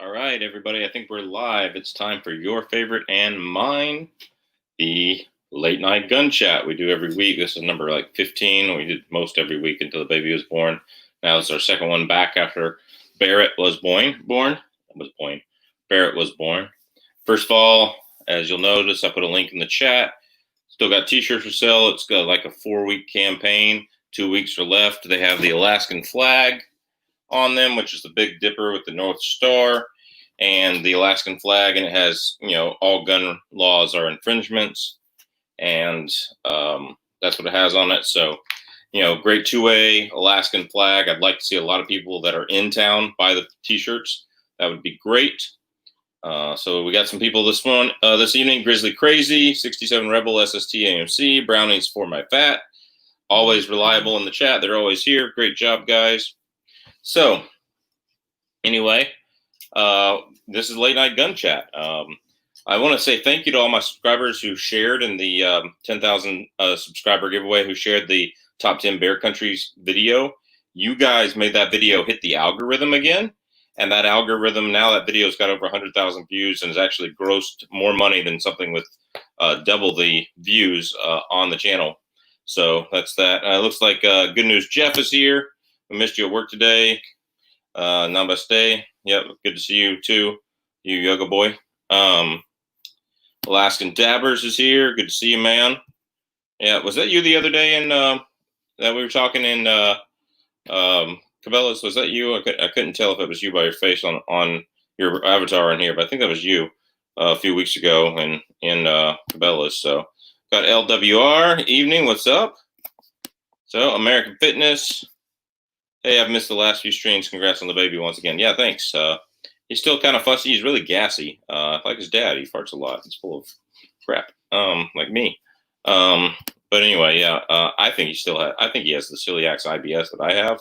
All right, everybody, I think we're live. It's time for your favorite and mine, the late night gun chat we do every week. This is number like 15. We did most every week until the baby was born. Now it's our second one back after Barrett was born. Barrett was born. First of all, as you'll notice, I put a link in the chat. Still got t-shirts for sale. It's got like a 4-week campaign. 2 weeks are left. They have the Alaskan flag on them, which is the Big Dipper with the North Star and the Alaskan flag, and it has, all gun laws are infringements, and that's what it has on it. So, great two-way Alaskan flag. I'd like to see a lot of people that are in town buy the t-shirts. That would be great. So we got some people this evening. Grizzly Crazy, 67 Rebel, SST AMC, Brownies for my fat. Always reliable in the chat. They're always here. Great job, guys. So, anyway, this is Late Night Gun Chat. I want to say thank you to all my subscribers who shared in the 10,000 subscriber giveaway, who shared the top 10 bear countries video. You guys made that video hit the algorithm again. And that algorithm, now that video's got over 100,000 views and has actually grossed more money than something with double the views on the channel. So that's that. Looks like Good News Jeff is here. We missed you at work today. Namaste. Yep, good to see you too, you yoga boy. Alaskan Dabbers is here. Good to see you, man. Yeah, was that you the other day in that we were talking in Cabela's? Was that you? I couldn't tell if it was you by your face on your avatar in here, but I think that was you a few weeks ago in Cabela's. So got LWR evening. What's up? So American Fitness. Hey, I've missed the last few streams. Congrats on the baby once again. Yeah, thanks. He's still kind of fussy. He's really gassy. Like his dad, he farts a lot. He's full of crap, like me. But anyway, yeah, I think he has the celiac IBS that I have,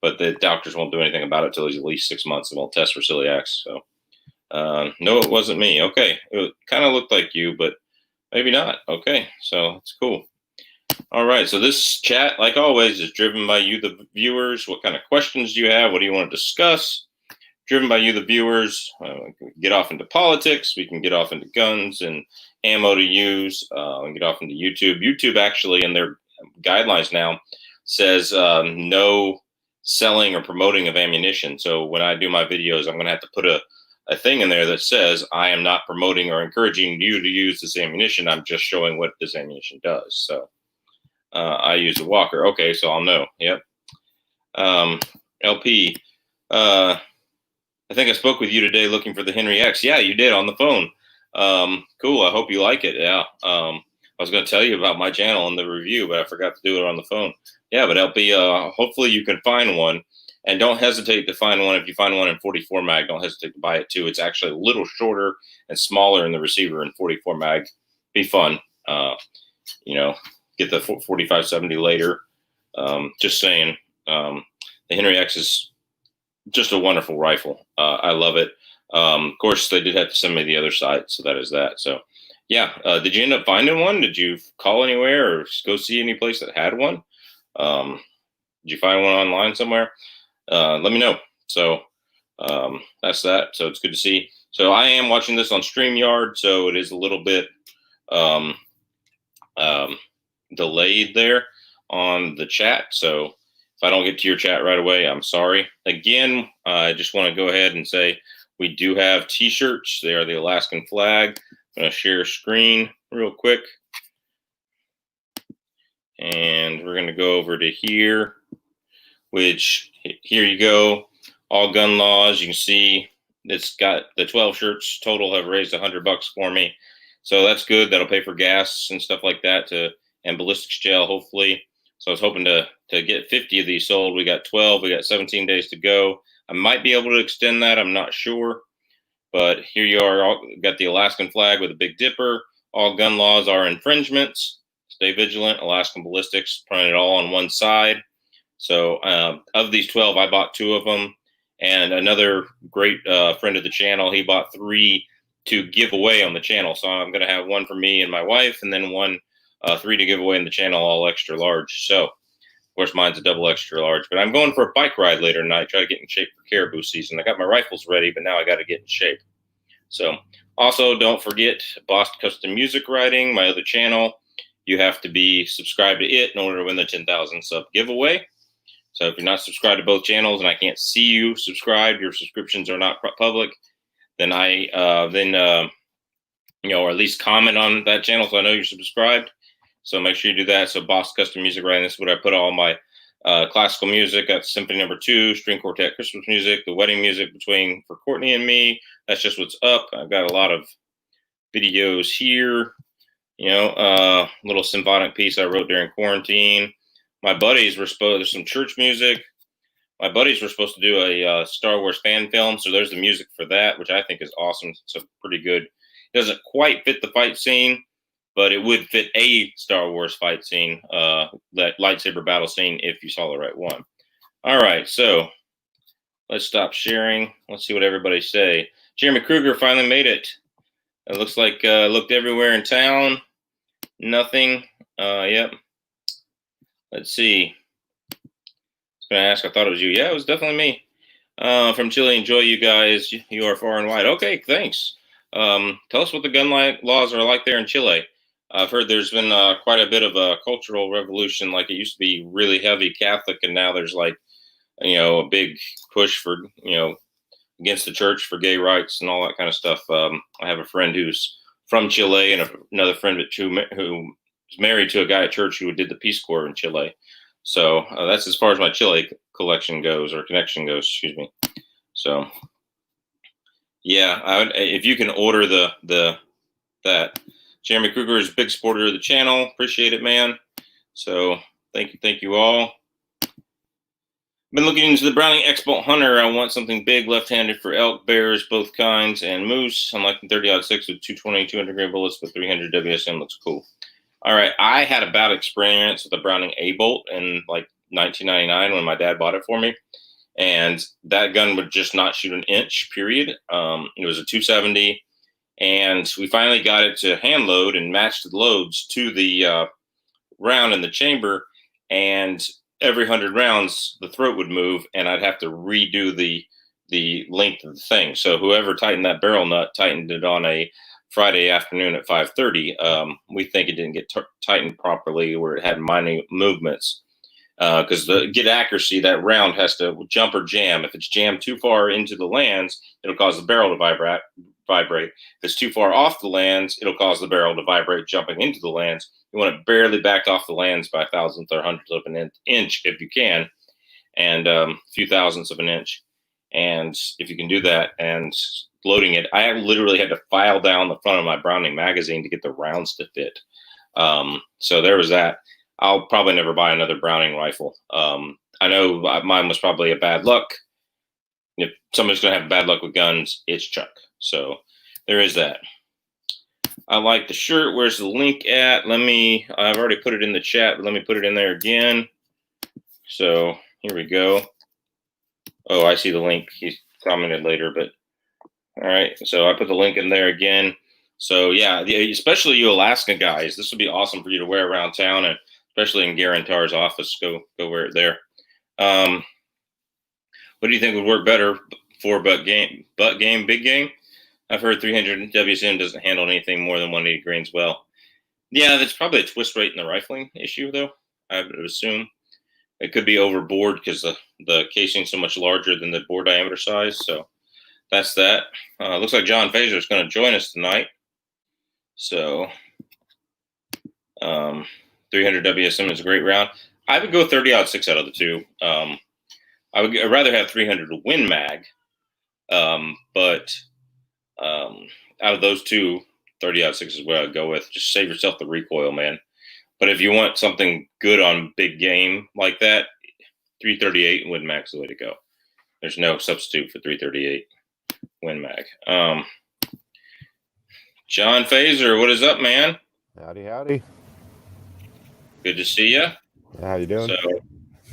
but the doctors won't do anything about it until he's at least 6 months, and they'll test for celiac. So, no, it wasn't me. Okay, it kind of looked like you, but maybe not. Okay, so it's cool. All right, so this chat, like always, is driven by you, the viewers. What kind of questions do you have? What do you want to discuss? Driven by you, the viewers. We can get off into politics. We can get off into guns and ammo to use. And get off into YouTube. YouTube actually, in their guidelines now, says no selling or promoting of ammunition. So when I do my videos, I'm going to have to put a thing in there that says I am not promoting or encouraging you to use this ammunition. I'm just showing what this ammunition does. So I use a Walker. Okay, so I'll know. Yep. LP. I think I spoke with you today looking for the Henry X. Yeah, you did on the phone. Cool. I hope you like it. Yeah. I was going to tell you about my channel and the review, but I forgot to do it on the phone. Yeah, but LP, hopefully you can find one. And don't hesitate to find one. If you find one in 44 mag, don't hesitate to buy it too. It's actually a little shorter and smaller in the receiver in 44 mag. Be fun. Get the 4570 later. Just saying, the Henry X is just a wonderful rifle. I love it. Of course, they did have to send me the other side, so that is that. So, yeah. Did you end up finding one? Did you call anywhere or go see any place that had one? Did you find one online somewhere? Let me know. So, that's that. So it's good to see. So I am watching this on StreamYard, so it is a little bit delayed there on the chat. So if I don't get to your chat right away, I'm sorry. Again, I just want to go ahead and say we do have t-shirts. They are the Alaskan flag. I'm going to share screen real quick. And we're going to go over to here, which here you go. All gun laws. You can see it's got the 12 shirts total have raised $100 for me. So that's good. That'll pay for gas and stuff like that and ballistics gel, hopefully. So I was hoping to get 50 of these sold. We got 12. We got 17 days to go. I might be able to extend that. I'm not sure. But here you are. Got the Alaskan flag with a Big Dipper. All gun laws are infringements. Stay vigilant. Alaskan Ballistics, printed it all on one side. So of these 12, I bought 2 of them. And another great friend of the channel, he bought 3 to give away on the channel. So I'm going to have one for me and my wife, and then 3 to give away in the channel, all extra large. So course, mine's a double extra large. But I'm going for a bike ride later tonight. Try to get in shape for caribou season. I got my rifles ready, but now I got to get in shape. So, also don't forget Boss Custom Music Writing, my other channel. You have to be subscribed to it in order to win the 10,000 sub giveaway. So if you're not subscribed to both channels and I can't see you subscribed, your subscriptions are not public, then or at least comment on that channel so I know you're subscribed. So make sure you do that. So Boss Custom Music Writing, this is what I put all my classical music. Got Symphony No. 2, string quartet Christmas music, the wedding music for Courtney and me. That's just what's up. I've got a lot of videos here. Little symphonic piece I wrote during quarantine. My buddies were there's some church music. My buddies were supposed to do a Star Wars fan film, so there's the music for that, which I think is awesome. It's pretty good. It doesn't quite fit the fight scene, but it would fit a Star Wars fight scene, that lightsaber battle scene, if you saw the right one. All right, so let's stop sharing. Let's see what everybody say. Jeremy Krueger finally made it. It looks like looked everywhere in town. Nothing. Yep. Let's see. I was going to ask. I thought it was you. Yeah, it was definitely me. From Chile. Enjoy, you guys. You are far and wide. Okay, thanks. Tell us what the gun laws are like there in Chile. I've heard there's been quite a bit of a cultural revolution. Like, it used to be really heavy Catholic, and now there's a big push for against the church for gay rights and all that kind of stuff. I have a friend who's from Chile and another friend who is married to a guy at church who did the Peace Corps in Chile. So that's as far as my Chile collection goes, or connection goes, excuse me. So yeah, if you can order that. Jeremy Krueger is a big supporter of the channel. Appreciate it, man. So thank you all. Been looking into the Browning X-Bolt Hunter. I want something big, left-handed for elk, bears, both kinds, and moose. I'm liking 30-06 with 220, 200 grain bullets, but 300 WSM looks cool. All right, I had a bad experience with the Browning A-Bolt in 1999 when my dad bought it for me, and that gun would just not shoot an inch. Period. It was a 270, and we finally got it to hand load and match the loads to the round in the chamber, and every 100 rounds, the throat would move, and I'd have to redo the length of the thing. So whoever tightened that barrel nut tightened it on a Friday afternoon at 5:30. We think it didn't get tightened properly, where it had minor movements. Because to get accuracy, that round has to jump or jam. If it's jammed too far into the lands, it'll cause the barrel to vibrate. If it's too far off the lands, it'll cause the barrel to vibrate jumping into the lands. You want it barely backed off the lands by thousandth or hundredth of an inch if you can, and a few thousandths of an inch. And if you can do that and loading it, I literally had to file down the front of my Browning magazine to get the rounds to fit. So there was that. I'll probably never buy another Browning rifle. I know mine was probably a bad luck. If somebody's going to have bad luck with guns, it's Chuck. So there is that. I like the shirt. Where's the link at? I've already put it in the chat, but let me put it in there again. So here we go. Oh, I see the link. He commented later, but all right. So I put the link in there again. So yeah, especially you Alaska guys, this would be awesome for you to wear around town, and especially in Garantar's office. Go wear it there. What do you think would work better for butt game, big game? I've heard 300 WSM doesn't handle anything more than 180 grains well. Yeah, that's probably a twist rate in the rifling issue, though. I would assume it could be overboard because the casing's so much larger than the bore diameter size. So that's that. Looks like John Fazer is going to join us tonight. So 300 WSM is a great round. I would go 30-06 out of the two. I'd rather have 300 Win Mag, but out of those two, 30-06 is what I'd go with. Just save yourself the recoil, man. But if you want something good on big game like that, 338 Win Mag's the way to go. There's no substitute for 338 Win Mag. John Fazer, what is up, man? Howdy. Good to see you. How you doing? So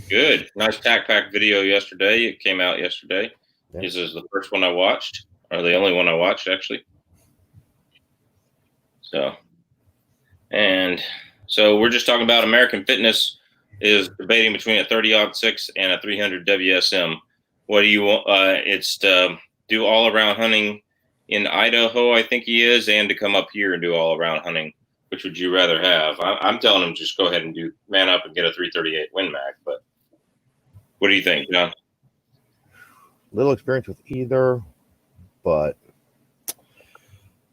good. Nice tack pack video yesterday. It came out yesterday. Yeah. This is the first one I watched, or the only one I watched, actually. So we're just talking about American Fitness is debating between a 30-06 and a 300 WSM. What do you want? It's to do all-around hunting in Idaho, I think he is, and to come up here and do all-around hunting. Which would you rather have? I'm telling him just go ahead and man up and get a 338 Win Mag. But what do you think, John? Little experience with either, but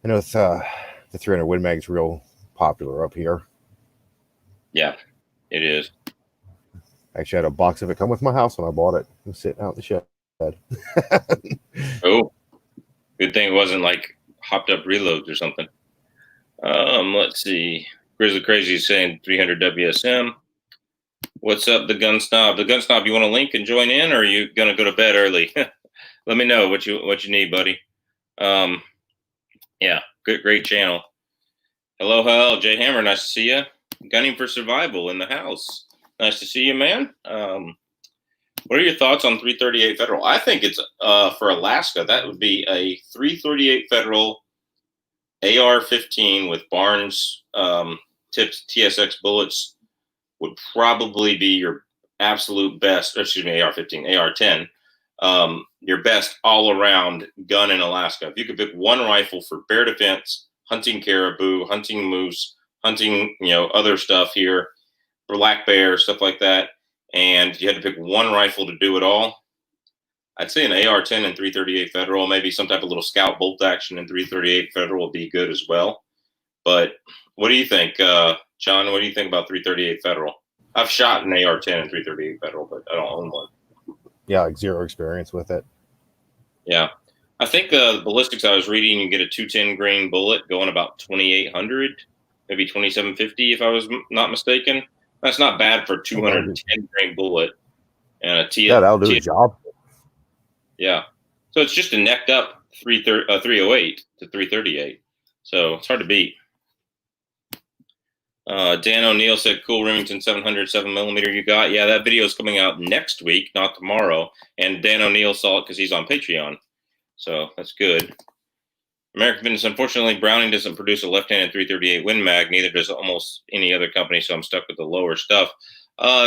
I know it's, the 300 Win Mag is real popular up here. Yeah, it is. Actually, I had a box of it come with my house when I bought it. It was sitting out in the shed. Oh, good thing it wasn't like hopped up reloads or something. Let's see. Grizzly Crazy is saying 300 WSM. What's up, the Gun Snob? The Gun Snob, you want to link and join in, or are you gonna go to bed early? Let me know what you need, buddy. Yeah, great channel. Hello, Jay Hammer. Nice to see you. Gunning for Survival in the house. Nice to see you, man. What are your thoughts on 338 Federal? I think it's for Alaska. That would be a 338 Federal AR-15 with Barnes tipped TSX bullets would probably be your absolute best. Excuse me, AR-15, AR-10. Your best all-around gun in Alaska. If you could pick one rifle for bear defense, hunting caribou, hunting moose, hunting other stuff here, black bear, stuff like that, and you had to pick one rifle to do it all, I'd say an AR-10 and 338 Federal, maybe some type of little scout bolt action in 338 Federal would be good as well. But what do you think, John? What do you think about 338 Federal? I've shot an AR-10 and 338 Federal, but I don't own one. Yeah, like zero experience with it. Yeah. I think the Ballistics I was reading, you get a 210 grain bullet going about 2,800, maybe 2,750 if I was not mistaken. That's not bad for a 210 grain bullet. And a yeah, that'll do the job. Yeah. So it's just a necked up 308 to 338. So it's hard to beat. Dan O'Neill said, cool Remington 700 7mm you got. Yeah, that video is coming out next week, not tomorrow. And Dan O'Neill saw it because he's on Patreon. So that's good. American Fitness, unfortunately, Browning doesn't produce a left-handed 338 Win Mag. Neither does almost any other company, so I'm stuck with the lower stuff.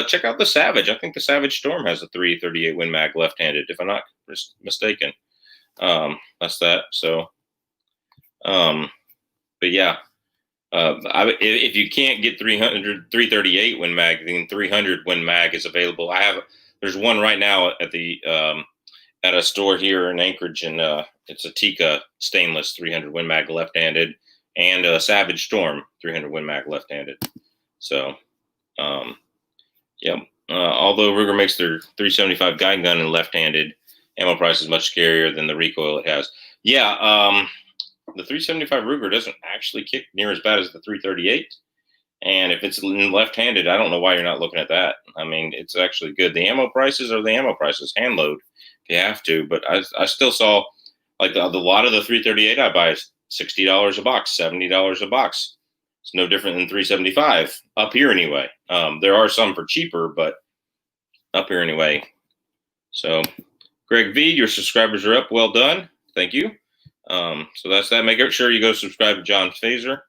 Check out the Savage. I think the Savage Storm has a 338 Win Mag left-handed, if I'm not mistaken. That's that. So, but yeah. If you can't get 338 Win Mag, then 300 Win Mag is available. There's one right now at the at a store here in Anchorage, and it's a Tika stainless 300 Win Mag left-handed, and a Savage Storm 300 Win Mag left-handed. So, yeah. Although Ruger makes their 375 guide gun in left-handed, ammo price is much scarier than the recoil it has. Yeah. The 375 Ruger doesn't actually kick near as bad as the 338. And if it's left-handed, I don't know why you're not looking at that. I mean, it's actually good. The ammo prices are the ammo prices, hand load if you have to. But I still saw, like, the lot of the 338 I buy is $60 a box, $70 a box. It's no different than 375 up here anyway. There are some for cheaper, but up here anyway. So, Greg V, your subscribers are up. Well done. Thank you. So that's that. Make sure you go subscribe to John Phaser.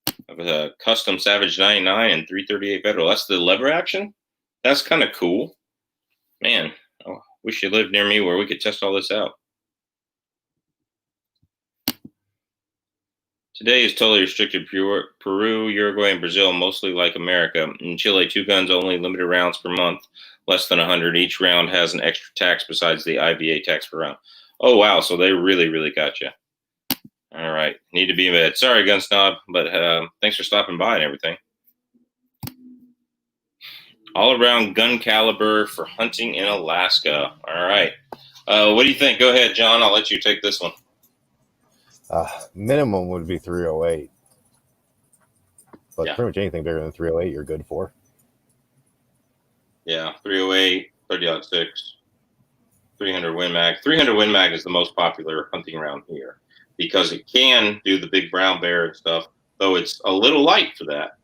I have a custom Savage 99 and 338 Federal. That's the lever action. That's kind of cool. Man, I wish you lived near me where we could test all this out. Today is totally restricted. Peru, Uruguay, and Brazil, mostly like America. In Chile, 2 guns only, limited rounds per month, less than 100. Each round has an extra tax besides the IVA tax per round. Oh, wow. So they really, really got you. All right. Need to be in bed. Sorry, Gun Snob, but thanks for stopping by and everything. All around gun caliber for hunting in Alaska. All right. What do you think? Go ahead, John. I'll let you take this one. Minimum would be 308. But Yeah. pretty much anything bigger than 308 you're good for. Yeah, 308, 30-06, 300 Win Mag. 300 Win Mag is the most popular hunting round here because it can do the big brown bear and stuff, though it's a little light for that.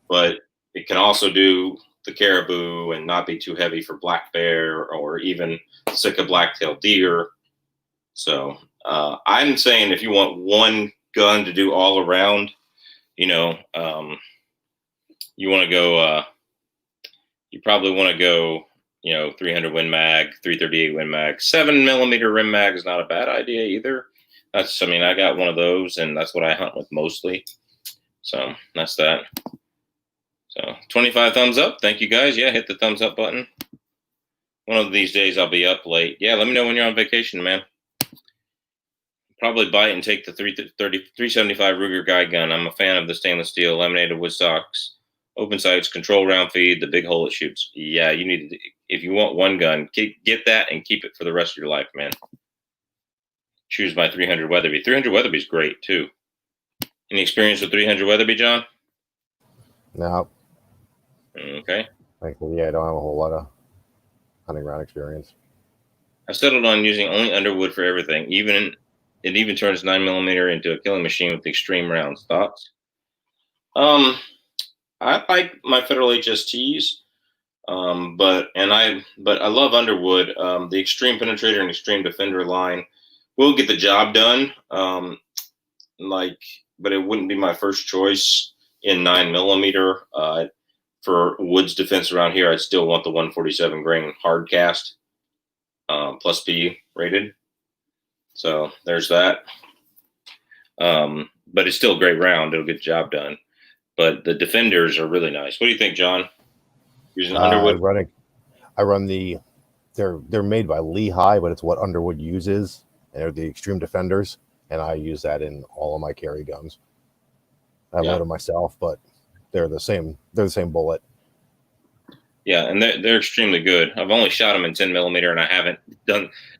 But it can also do the caribou and not be too heavy for black bear or even Sitka black-tailed deer. So I'm saying if you want one gun to do all around, you want to go, you probably want to go, 300 Win Mag, 338 Win Mag. 7mm rim mag is not a bad idea either. I got one of those, and that's what I hunt with mostly. So that's that. So 25 thumbs up. Thank you guys. Yeah, hit the thumbs up button. One of these days I'll be up late. Yeah, let me know when you're on vacation, man. Probably bite and take the 375 Krueger guide gun. I'm a fan of the stainless steel, laminated wood stocks, open sights, control round feed, the big hole it shoots. Yeah, you need to, if you want one gun, get that and keep it for the rest of your life, man. Choose my 300 Weatherby. 300 Weatherby is great too. Any experience with 300 Weatherby, John? No. Okay. Thankfully, yeah, I don't have a whole lot of hunting round experience. I settled on using only Underwood for everything. It even turns 9mm into a killing machine with extreme rounds. Thoughts? I like my Federal HSTs, but I love Underwood. The Extreme Penetrator and Extreme Defender line will get the job done. But it wouldn't be my first choice in 9mm. For woods defense around here, I'd still want the 147 grain hard cast, plus P rated. So there's that. But it's still a great round. It'll get the job done. But the defenders are really nice. What do you think, John? Using Underwood? I run they're made by Lehigh, but it's what Underwood uses. And they're the Extreme Defenders. And I use that in all of my carry guns. I load them myself, but they're the same bullet. Yeah, and they're extremely good. I've only shot them in 10mm, and I haven't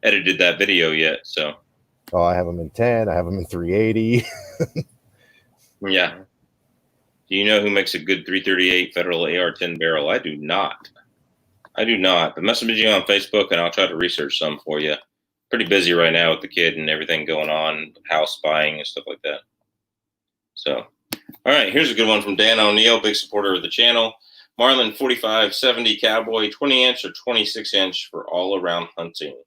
edited that video yet. So, I have them in 10. I have them in 380. Yeah. Do you know who makes a good 338 Federal AR-10 barrel? I do not. But message me on Facebook, and I'll try to research some for you. Pretty busy right now with the kid and everything going on, house buying and stuff like that. So, all right, here's a good one from Dan O'Neill, big supporter of the channel. Marlin 4570 Cowboy, 20-inch or 26-inch for all-around hunting.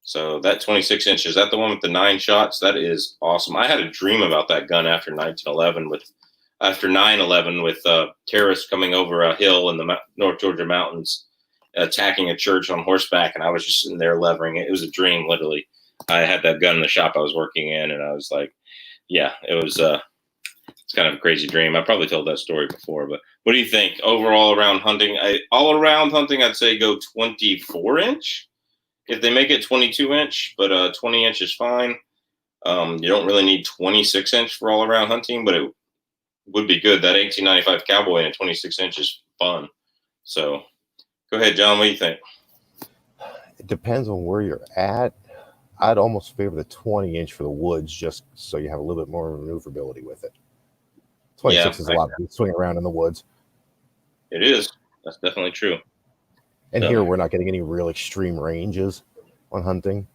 So that 26-inch, is that the one with the 9 shots? That is awesome. I had a dream about that gun after 9/11 with terrorists coming over a hill in the North Georgia mountains, attacking a church on horseback, and I was just sitting there levering it. It was a dream, literally. I had that gun in the shop I was working in, and I was like, yeah, it was it's kind of a crazy dream. I probably told that story before, but what do you think? Overall around hunting, I'd say go 24-inch. If they make it 22-inch, but 20-inch is fine. You don't really need 26-inch for all around hunting, but it would be good. That 1895 Cowboy and a 26-inch is fun. So go ahead, John. What do you think? It depends on where you're at. I'd almost favor the 20-inch for the woods, just so you have a little bit more maneuverability with it. 26 is a lot to swing around in the woods. It is. That's definitely true. And here we're not getting any real extreme ranges on hunting.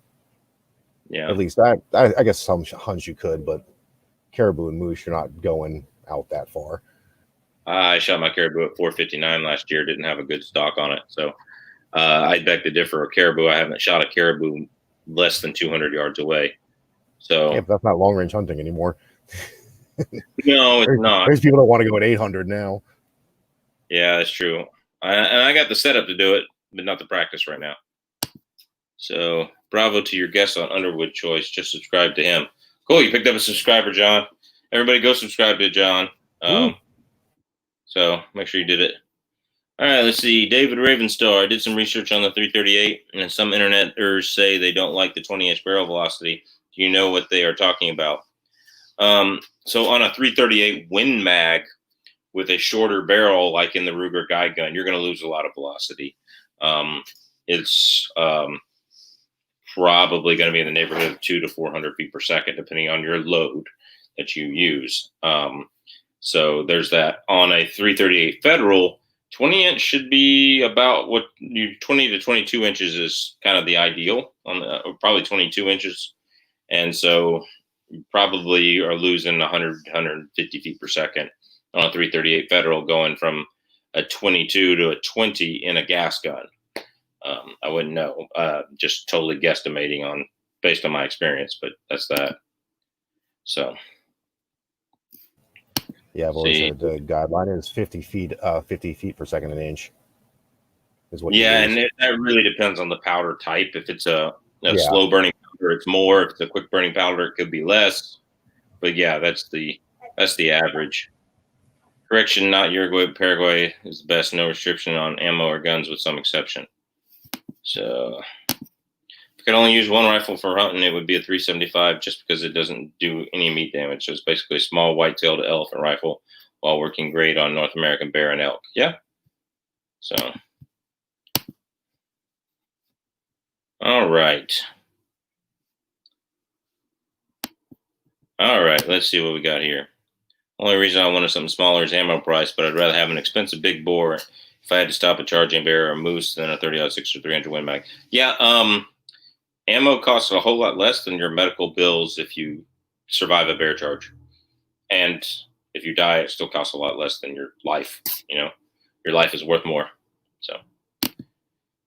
Yeah. At least I guess some hunts you could, but caribou and moose, you're not going out that far. I shot my caribou at 459 last year. Didn't have a good stock on it. So I beg to differ. A caribou, I haven't shot a caribou less than 200 yards away. So yeah, but that's not long range hunting anymore. No, it's not. There's people that want to go at 800 now. Yeah, that's true. And I got the setup to do it, but not the practice right now. So bravo to your guest on Underwood choice. Just subscribe to him. Cool. You picked up a subscriber, John. Everybody go subscribe to John. So make sure you did it. All right, let's see. David Ravenstar. I did some research on the 338, and some interneters say they don't like the 20-inch barrel velocity. Do you know what they are talking about? So on a 338 Win Mag with a shorter barrel, like in the Krueger guide gun, you're going to lose a lot of velocity. It's probably going to be in the neighborhood of 200 to 400 feet per second, depending on your load that you use. So there's that. On a 338 Federal, 20-inch should be about 20 to 22 inches is kind of the ideal, probably 22 inches. And so you probably are losing 100, 150 feet per second on a 338 Federal, going from a 22 to a 20 in a gas gun. I wouldn't know, just totally guesstimating based on my experience, but that's that. So Yeah, I've always See, heard the guideline is 50 feet per second an inch is what you yeah, and use. that really depends on the powder type. If it's a Yeah, slow burning powder, it's more. If it's a quick burning powder, it could be less. But yeah, that's the average. Correction, not Uruguay, but Paraguay is the best. No restriction on ammo or guns, with some exception. So, if I could only use one rifle for hunting, it would be a 375, just because it doesn't do any meat damage. So it's basically a small white-tailed elephant rifle, while working great on North American bear and elk. Yeah. So, all right. All right. Let's see what we got here. Only reason I wanted something smaller is ammo price, but I'd rather have an expensive big bore if I had to stop a charging bear or a moose than a 30-06 or 300 Win Mag. Yeah, ammo costs a whole lot less than your medical bills if you survive a bear charge. And if you die, it still costs a lot less than your life. Your life is worth more. So,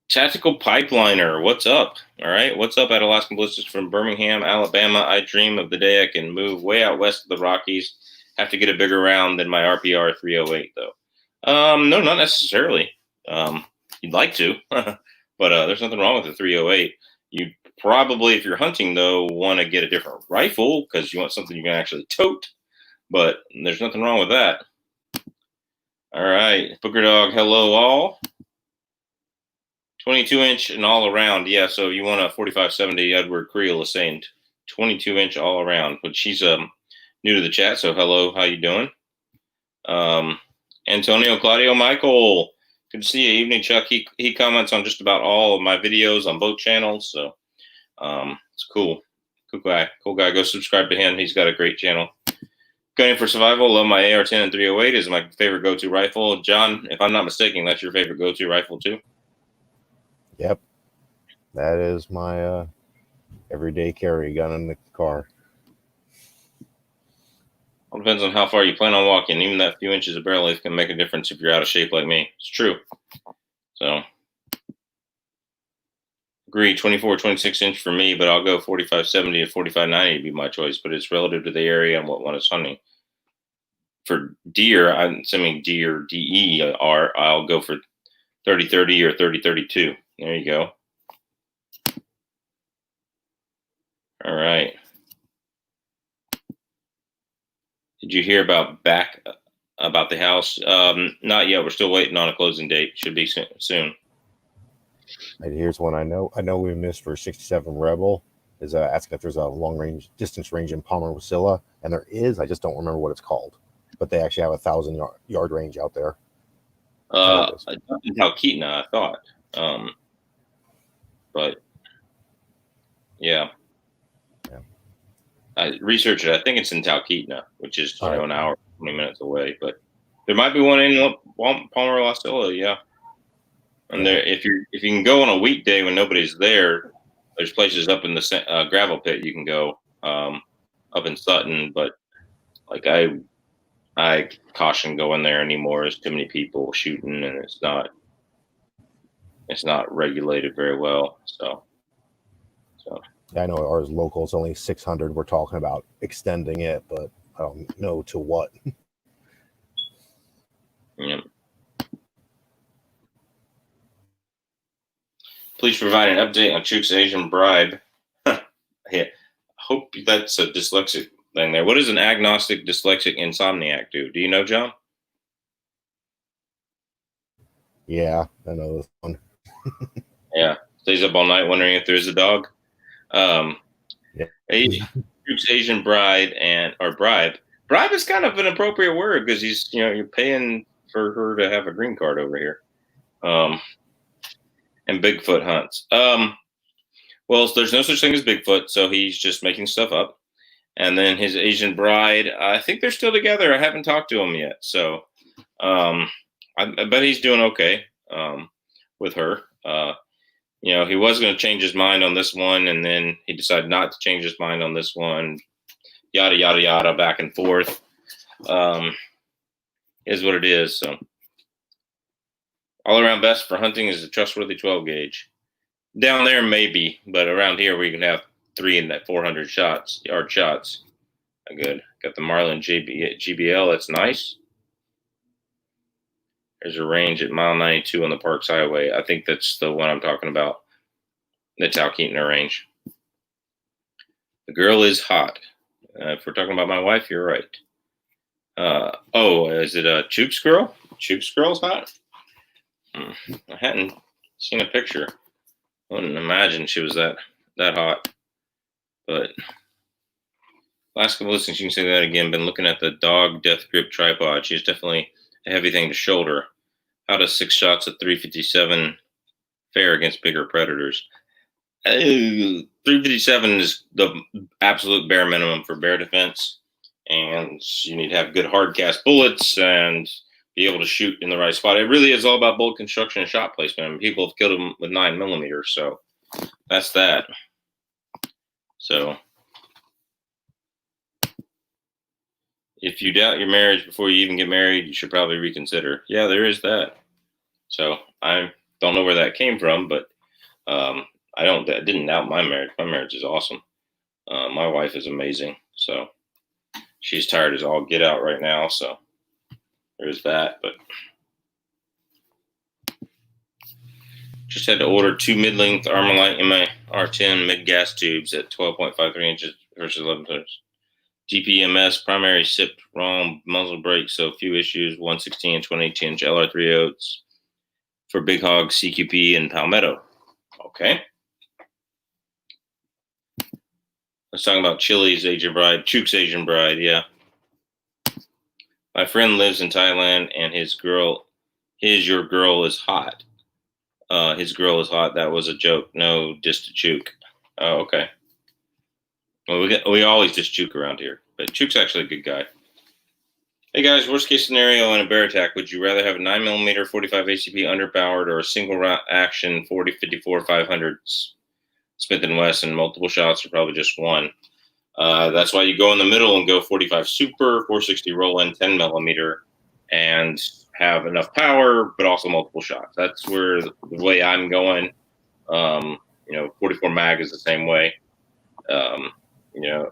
Tactical Pipeliner, what's up? All right, what's up at Alaskan Ballistics from Birmingham, Alabama? I dream of the day I can move way out west of the Rockies. Have to get a bigger round than my RPR 308, though. No, not necessarily. You'd like to, but there's nothing wrong with the 308. You probably, if you're hunting, though, want to get a different rifle because you want something you can actually tote. But there's nothing wrong with that. All right, Booker Dog, hello all. 22-inch and all around. Yeah, so you want a 4570. Edward Creel is saying 22-inch all around, but she's new to the chat, so hello, how you doing? Antonio Claudio Michael, good to see you. Evening, Chuck. He comments on just about all of my videos on both channels, so it's cool. Cool guy. Go subscribe to him. He's got a great channel. Gunning for survival. Love my AR-10 and 308 is my favorite go-to rifle. John, if I'm not mistaken, that's your favorite go-to rifle too? Yep. That is my everyday carry gun in the car. All depends on how far you plan on walking. Even that few inches of barrel length can make a difference if you're out of shape like me. It's true. So, agree, 24, 26-inch for me, but I'll go 4570 to 4590 to be my choice, but it's relative to the area and what one is hunting. For deer, I'm assuming deer, DER, I'll go for 3030 or 3032. There you go. All right. Did you hear about the house? Not yet. We're still waiting on a closing date. Should be soon. And here's one I know. I know we missed for 67 Rebel. Is asking if there's a distance range in Palmer Wasilla, and there is. I just don't remember what it's called. But they actually have 1,000-yard range out there. In Talkeetna, I thought. But yeah. I researched it. I think it's in Talkeetna, which is an hour, 20 minutes away. But there might be one in Palmer Wasilla, yeah. And there, if you can go on a weekday when nobody's there, there's places up in the gravel pit you can go up in Sutton. But like I caution going there anymore. There's too many people shooting, and it's not regulated very well. So. I know ours local is only 600. We're talking about extending it, but I don't know to what. Yeah. Please provide an update on Chuck's Asian bribe. Yeah. Hope that's a dyslexic thing there. What does an agnostic dyslexic insomniac do? Do you know, John? Yeah, I know this one. Yeah. Stays up all night wondering if there's a dog. Chuck's Asian bride or bribe. Bribe is kind of an appropriate word because he's, you're paying for her to have a green card over here. And Bigfoot hunts. Well, there's no such thing as Bigfoot, so he's just making stuff up. And then his Asian bride, I think they're still together. I haven't talked to him yet, so I bet he's doing okay with her. He was going to change his mind on this one, and then he decided not to change his mind on this one. Yada yada yada, back and forth. Is what it is. So, all around best for hunting is a trustworthy 12 gauge. Down there maybe, but around here we can have 3 and that 400 yard shots. Good. Got the Marlin GBL. That's nice. There's a range at mile 92 on the Parks Highway. I think that's the one I'm talking about. That's Al Keaton range. The girl is hot. If we're talking about my wife, you're right. Is it a Chooks girl? Chooks girl's hot? I hadn't seen a picture. I wouldn't imagine she was that hot. But last couple listings, you can say that again. Been looking at the dog death grip tripod. She's definitely a heavy thing to shoulder. How does 6 shots at 357 fare against bigger predators? 357 is the absolute bare minimum for bear defense, and you need to have good hard cast bullets and be able to shoot in the right spot. It really is all about bullet construction and shot placement. And people have killed them with 9mm, so that's that. So if you doubt your marriage before you even get married, you should probably reconsider. Yeah, there is that. So I don't know where that came from, but I didn't doubt my marriage. My marriage is awesome. My wife is amazing. So she's tired as all get out right now. So there's that. But just had to order 2 mid-length Armalite MR10 mid-gas tubes at 12.53 inches versus 11 inches. DPMS, primary SIP, wrong muzzle brake, so few issues, 116 and 20-inch LR3 oats for Big Hog, CQP, and Palmetto. Okay. Let's talk about Chili's Asian Bride, Chooks Asian Bride, yeah. My friend lives in Thailand, and your girl is hot. His girl is hot. That was a joke. No, just a Chook. Oh, okay. Well, we always just Chook around here, but Chook's actually a good guy. Hey guys, worst case scenario in a bear attack, would you rather have a 9mm 45 ACP underpowered or a single round action 40-54 500 Smith & Wesson, multiple shots or probably just one? That's why you go in the middle and go 45 super, 460 roll in 10mm and have enough power, but also multiple shots. That's where the way I'm going. 44 mag is the same way.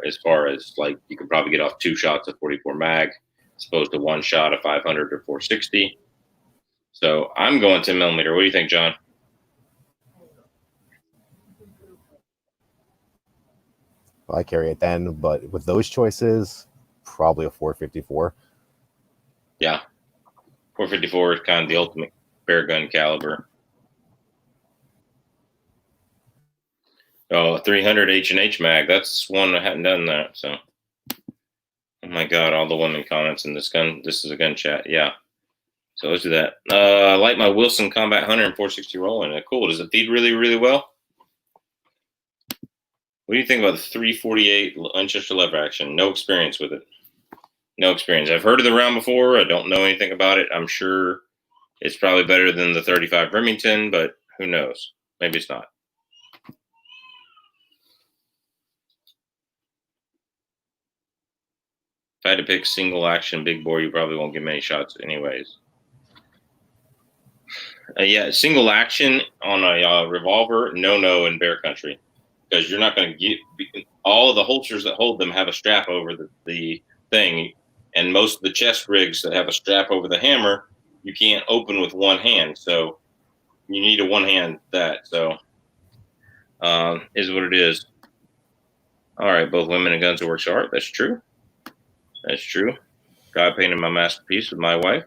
As far as like, you could probably get off 2 shots of 44 mag as opposed to 1 shot of 500 or 460. So I'm going 10mm. What do you think, John? I carry it then, but with those choices, probably a 454. Yeah. 454 is kind of the ultimate bear gun caliber. Oh, 300 H&H mag. That's one I haven't done that. So, oh my God, all the women comments in this gun. This is a gun chat. Yeah. So let's do that. I like my Wilson Combat Hunter and 460 rolling. Cool. Does it feed really, really well? What do you think about the 348 Winchester lever action? No experience with it. No experience. I've heard of the round before. I don't know anything about it. I'm sure it's probably better than the 35 Remington, but who knows? Maybe it's not. If I had to pick single action big bore, you probably won't get many shots anyways. Yeah, single action on a revolver, no in bear country. Because you're not going to get all of the holsters that hold them have a strap over the thing, and most of the chest rigs that have a strap over the hammer, you can't open with one hand, so you need a one hand that. So is what it is. All right, both women and guns are works of art. That's true. That's true. God painted my masterpiece with my wife,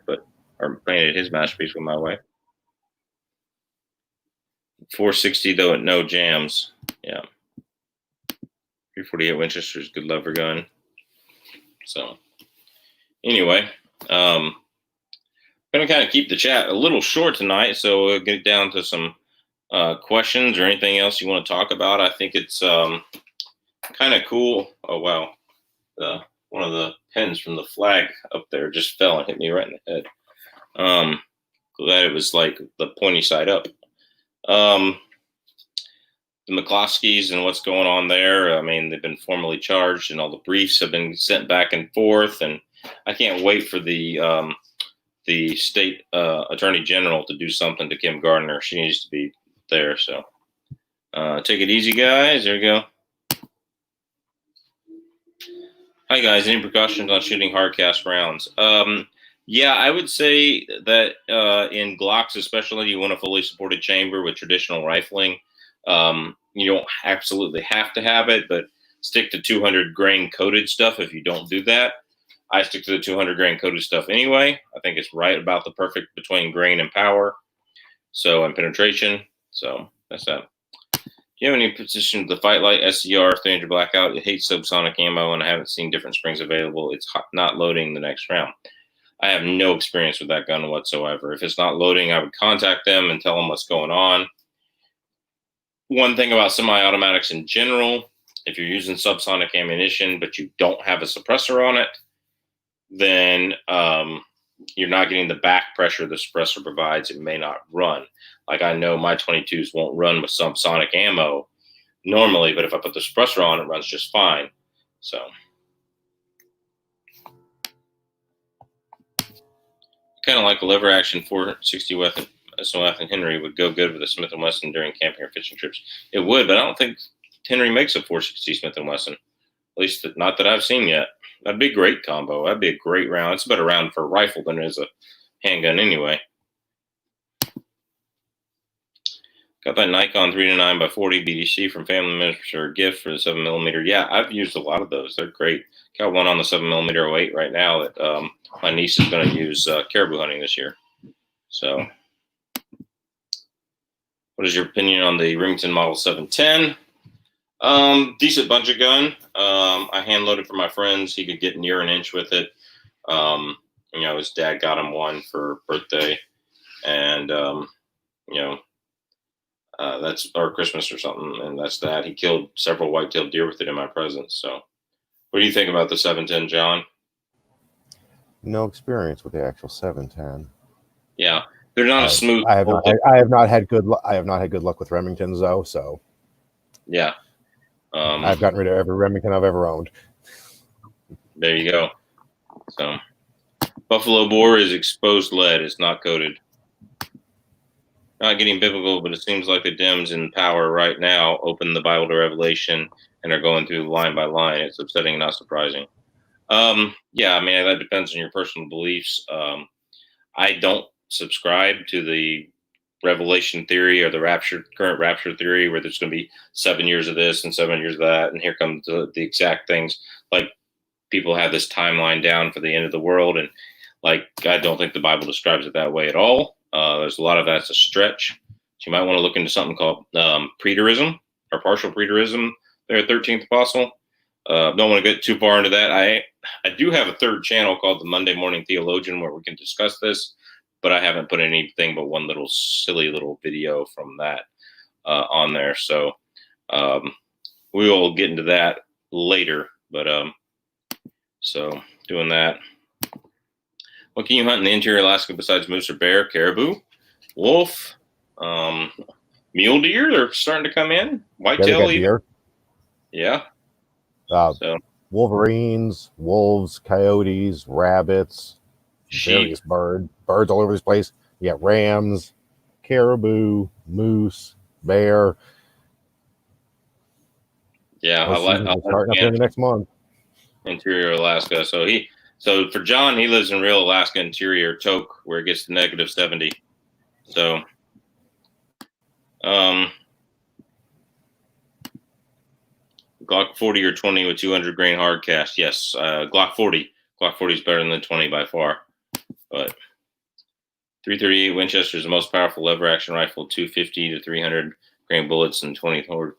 or painted his masterpiece with my wife. 460 though at no jams. Yeah. 348 Winchester's good lever gun. So anyway, I'm gonna kind of keep the chat a little short tonight, so we'll get down to some questions or anything else you want to talk about. I think it's kind of cool. Oh wow, one of the pins from the flag up there just fell and hit me right in the head. Glad it was like the pointy side up. The McCloskeys and what's going on there. I mean, they've been formally charged and all the briefs have been sent back and forth. And I can't wait for the state attorney general to do something to Kim Gardner. She needs to be there. So take it easy, guys. There you go. Hi guys, any precautions on shooting hard cast rounds? Yeah, I would say that in Glocks especially, you want a fully supported chamber with traditional rifling. You don't absolutely have to have it, but stick to 200 grain coated stuff if you don't do that. I stick to the 200 grain coated stuff anyway. I think it's right about the perfect between grain and power, so and penetration. So that's that. Do you have any position with the Fight Light SCR 300 blackout? It hates subsonic ammo, and I haven't seen different springs available. It's not loading the next round. I have no experience with that gun whatsoever. If it's not loading, I would contact them and tell them what's going on. One thing about semi-automatics in general, if you're using subsonic ammunition, but you don't have a suppressor on it, then you're not getting the back pressure the suppressor provides. It may not run. Like I know my 22s won't run with subsonic ammo normally, but if I put the suppressor on, it runs just fine. So kind of like a lever action 460 weapon. SOF and Henry would go good with a Smith & Wesson during camping or fishing trips. It would, but I don't think Henry makes a 460 Smith & Wesson. At least not that I've seen yet. That'd be a great combo. That'd be a great round. It's a better round for a rifle than it is a handgun anyway. Got that Nikon 3-9x40 BDC from family members for a gift for the 7mm. Yeah, I've used a lot of those. They're great. Got one on the 7mm 08 right now that my niece is going to use caribou hunting this year. So, what is your opinion on the Remington Model 710? Decent budget gun. I hand loaded for my friends. He could get near an inch with it. His dad got him one for birthday, and that's or Christmas or something, and that's that. He killed several white-tailed deer with it in my presence. So, what do you think about the 710, John? No experience with the actual 710. Yeah, they're not as smooth. I have not had good luck with Remingtons though. So yeah, I've gotten rid of every Remington I've ever owned. There you go. So, Buffalo Bore is exposed lead. It's not coated. Not getting biblical, but it seems like the Dems in power right now open the Bible to Revelation and are going through line by line. It's upsetting, not surprising. Yeah, I mean, that depends on your personal beliefs. I don't subscribe to the Revelation theory or the current rapture theory where there's going to be 7 years of this and 7 years of that, and here come the exact things. Like, people have this timeline down for the end of the world, and like, I don't think the Bible describes it that way at all. There's a lot of that's a stretch. So you might want to look into something called preterism or partial preterism. Their 13th apostle. Don't want to get too far into that. I do have a third channel called the Monday Morning Theologian where we can discuss this, but I haven't put anything but one little silly little video from that on there. So we will get into that later. But so doing that. What can you hunt in the interior Alaska besides moose or bear, caribou, wolf, mule deer? They're starting to come in. Whitetail deer. Yeah. So wolverines, wolves, coyotes, rabbits, sheep. Various birds all over this place. You got rams, caribou, moose, bear. Yeah, I'll starting up here in the next month. Interior Alaska. So for John, he lives in real Alaska interior Tok, where it gets to -70. So, Glock 40 or 20 with 200 grain hard cast. Yes, Glock 40. Glock 40 is better than the 20 by far. But 338 Winchester is the most powerful lever action rifle. 250 to 300 grain bullets and 20 cord.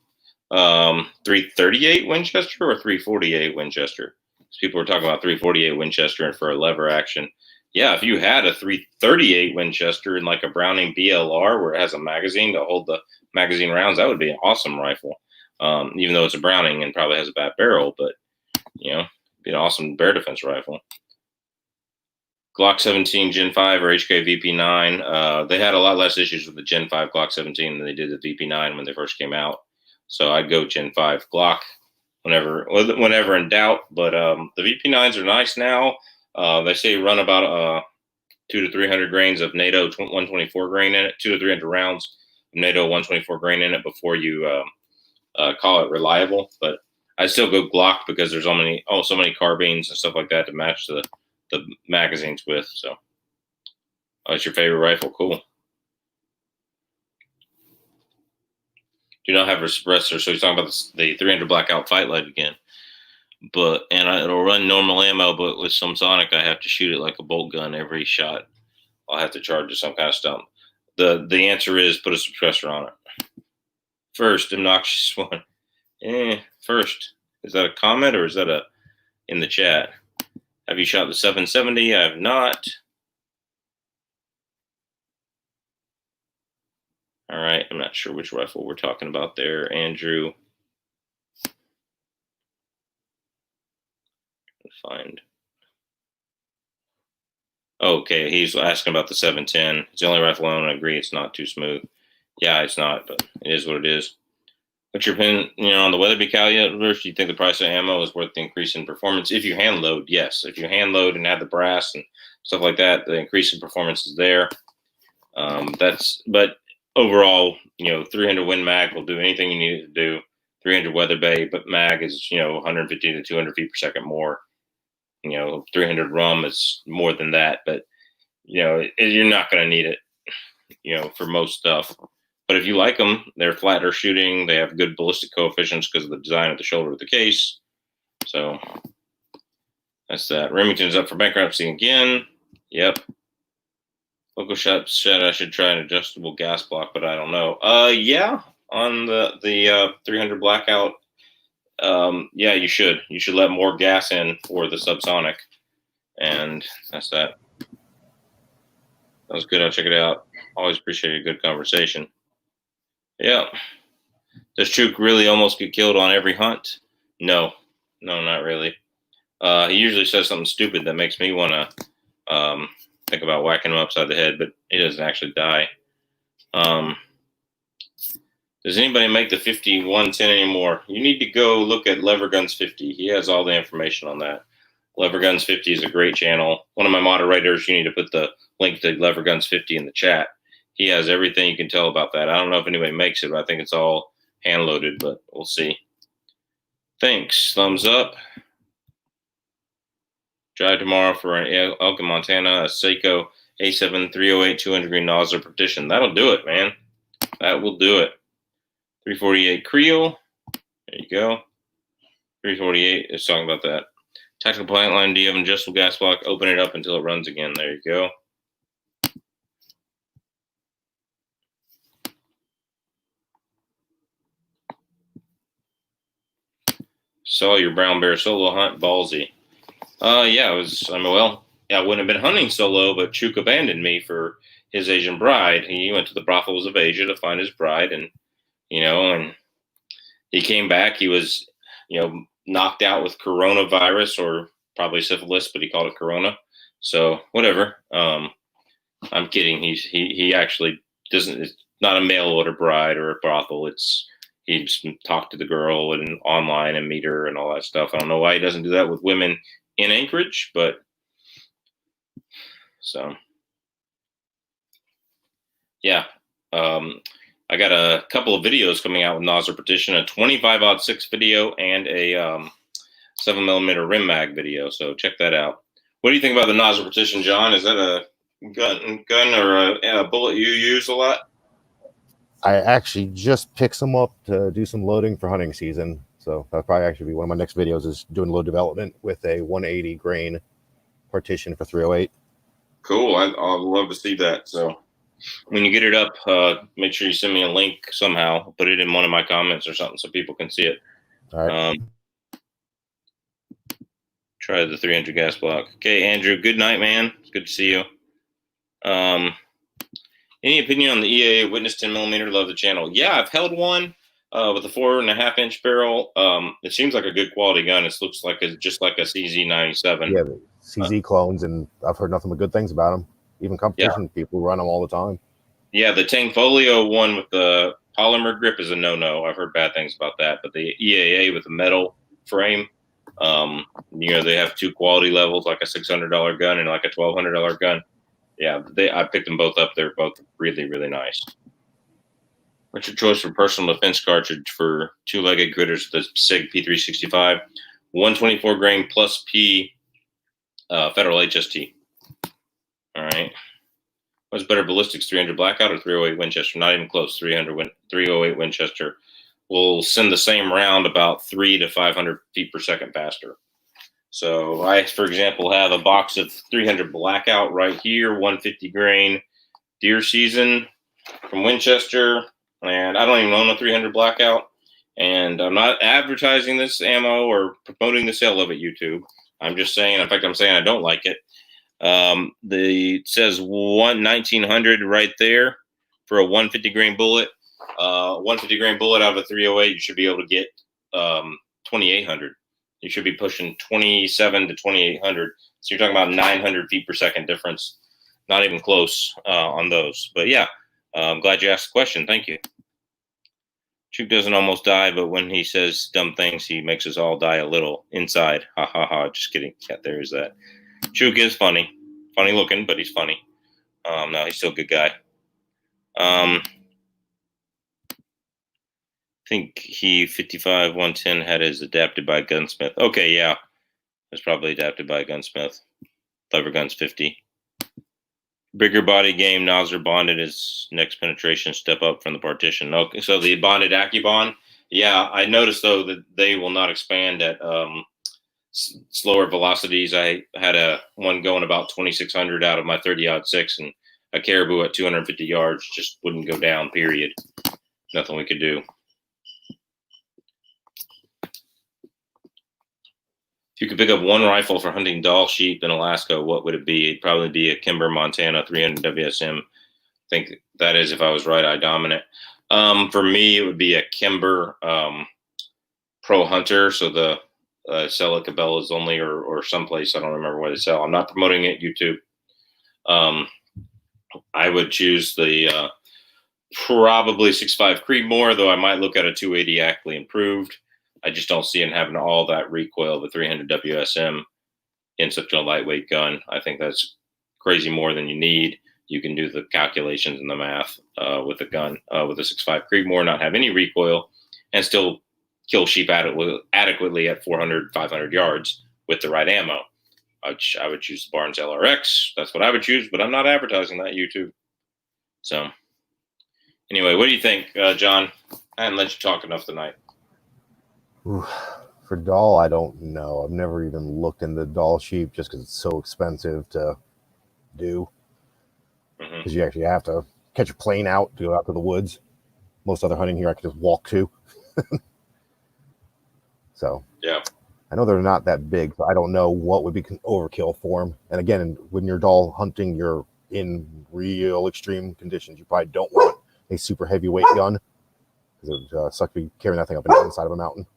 338 Winchester or 348 Winchester? People were talking about 348 Winchester for a lever action. Yeah, if you had a 338 Winchester in like a Browning BLR where it has a magazine to hold the magazine rounds, that would be an awesome rifle. Even though it's a Browning and probably has a bad barrel, but be an awesome bear defense rifle. Glock 17 Gen 5 or HK VP9. They had a lot less issues with the Gen 5 Glock 17 than they did the VP9 when they first came out. So I'd go Gen 5 Glock whenever in doubt. But the VP9s are nice now. They say run about 200 to 300 grains of NATO 124 grain in it, 200 to 300 rounds of NATO 124 grain in it before you call it reliable. But I still go Glock because there's so many carbines and stuff like that to match the magazines with. So, that's your favorite rifle? Cool. Do not have a suppressor, so he's talking about the 300 blackout fight light again. But it'll run normal ammo, but with some sonic, I have to shoot it like a bolt gun every shot. I'll have to charge it some kind of stump. The answer is put a suppressor on it. First, obnoxious one. First, is that a comment or is that in the chat? Have you shot the 770? I have not. All right, I'm not sure which rifle we're talking about there, Andrew. Find. Okay, he's asking about the 710. It's the only rifle I own. I agree it's not too smooth. Yeah, it's not, but it is what it is. What's your opinion, on the Weatherby cow yet? Do you think the price of ammo is worth the increase in performance? If you hand load, yes. If you hand load and add the brass and stuff like that, the increase in performance is there. But overall, 300 Win Mag will do anything you need it to do. 300 Weatherby, but Mag is 150 to 200 feet per second more. 300 Rum is more than that, but you're not going to need it, for most stuff. But if you like them, they're flatter shooting. They have good ballistic coefficients because of the design of the shoulder of the case. So that's that. Remington's up for bankruptcy again. Yep. Local shop said I should try an adjustable gas block, but I don't know. Yeah, on the 300 blackout. Yeah, you should. You should let more gas in for the subsonic, and that's that. That was good. I'll check it out. Always appreciate a good conversation. Yeah. Does Chook really almost get killed on every hunt? No, not really. He usually says something stupid that makes me want to think about whacking him upside the head, but he doesn't actually die. Does anybody make the 5110 anymore? You need to go look at Lever Guns 50. He has all the information on that. Lever Guns 50 is a great channel. One of my moderators, you need to put the link to Lever Guns 50 in the chat. He has everything you can tell about that. I don't know if anybody makes it, but I think it's all hand-loaded, but we'll see. Thanks. Thumbs up. Drive tomorrow for an Elk in Montana, a Seiko A7 308 200 grain nozzle partition. That'll do it, man. That will do it. 348 Creel. There you go. 348 is talking about that. Tactical plant line. Do you have an adjustable gas block? Open it up until it runs again. There you go. Saw your brown bear solo hunt. Ballsy. Yeah, I wouldn't have been hunting solo, but Chook abandoned me for his Asian bride. He went to the brothels of Asia to find his bride, and and he came back. He was, knocked out with coronavirus or probably syphilis, but he called it corona. So whatever. I'm kidding. He actually doesn't. It's not a mail order bride or a brothel. He's talked to the girl and online and meet her and all that stuff. I don't know why he doesn't do that with women in Anchorage, but so yeah. I got a couple of videos coming out with Nozzle Partition, a 25-06 video and a 7mm rim mag video. So check that out. What do you think about the Nozzle Partition, John? Is that a gun or a bullet you use a lot? I actually just picked some up to do some loading for hunting season. So that'll probably actually be one of my next videos, is doing load development with a 180 grain partition for 308. Cool. I'd love to see that. So when you get it up, make sure you send me a link somehow. I'll put it in one of my comments or something so people can see it. All right. Try the 300 gas block. Okay, Andrew, good night, man. It's good to see you. Any opinion on the EAA Witness 10mm? Love the channel. Yeah, I've held one with a 4.5-inch barrel. It seems like a good quality gun. It looks like just like a CZ97. Yeah, the CZ clones, and I've heard nothing but good things about them. Even competition people run them all the time. Yeah, the Tangfolio one with the polymer grip is a no-no. I've heard bad things about that. But the EAA with the metal frame, they have two quality levels, like a $600 gun and like a $1,200 gun. Yeah, I picked them both up. They're both really, really nice. What's your choice for personal defense cartridge for two-legged critters with the SIG P365, 124 grain plus P Federal HST? All right. What's better, Ballistics 300 blackout or 308 Winchester? Not even close. 308 Winchester will send the same round about 300 to 500 feet per second faster. So I, for example, have a box of 300 blackout right here, 150 grain deer season from Winchester, and I don't even own a 300 blackout. And I'm not advertising this ammo or promoting the sale of it, YouTube. I'm just saying, in fact, I'm saying I don't like it. It says 1900 right there for a 150 grain bullet. 150 grain bullet out of a 308, you should be able to get 2800. You should be pushing 27 to 2800. So you're talking about 900 feet per second difference. Not even close on those. But yeah, I'm glad you asked the question. Thank you. Chook doesn't almost die, but when he says dumb things, he makes us all die a little inside. Ha ha ha. Just kidding. Yeah, there is that. Chook is funny. Funny looking, but he's funny. No, he's still a good guy. I think he 55 110 had his adapted by Gunsmith. Okay, yeah. It was probably adapted by Gunsmith. Clever Guns 50. Bigger body game, Nosler bonded his next penetration step up from the partition. Okay, so the bonded AccuBond. Yeah, I noticed though that they will not expand at slower velocities. I had one going about 2600 out of my 30-06, and a caribou at 250 yards just wouldn't go down, period. Nothing we could do. If you could pick up one rifle for hunting Dall sheep in Alaska, what would it be? It'd probably be a Kimber Montana 300 WSM. I think that is, if I was right, dominant. For me, it would be a Kimber Pro Hunter. So the sell at Cabela's only or someplace. I don't remember where they sell. I'm not promoting it, YouTube. I would choose the probably 6.5 Creedmoor, though I might look at a 280 Ackley improved. I just don't see it having all that recoil of a 300 WSM in such a lightweight gun. I think that's crazy more than you need. You can do the calculations and the math with a gun, with a 6.5 Creedmoor, not have any recoil, and still kill sheep adequately at 400, 500 yards with the right ammo. I would choose the Barnes LRX. That's what I would choose, but I'm not advertising that, YouTube. So anyway, what do you think, John? I haven't let you talk enough tonight. Ooh, for Dall, I don't know. I've never even looked into Dall Sheep just because it's so expensive to do. Because you actually have to catch a plane out to go out to the woods. Most other hunting here, I can just walk to. So yeah, I know they're not that big, so I don't know what would be overkill for them. And again, when you're Dall hunting, you're in real extreme conditions. You probably don't want a super heavyweight gun because it would suck to be carrying that thing up and down the side of a mountain.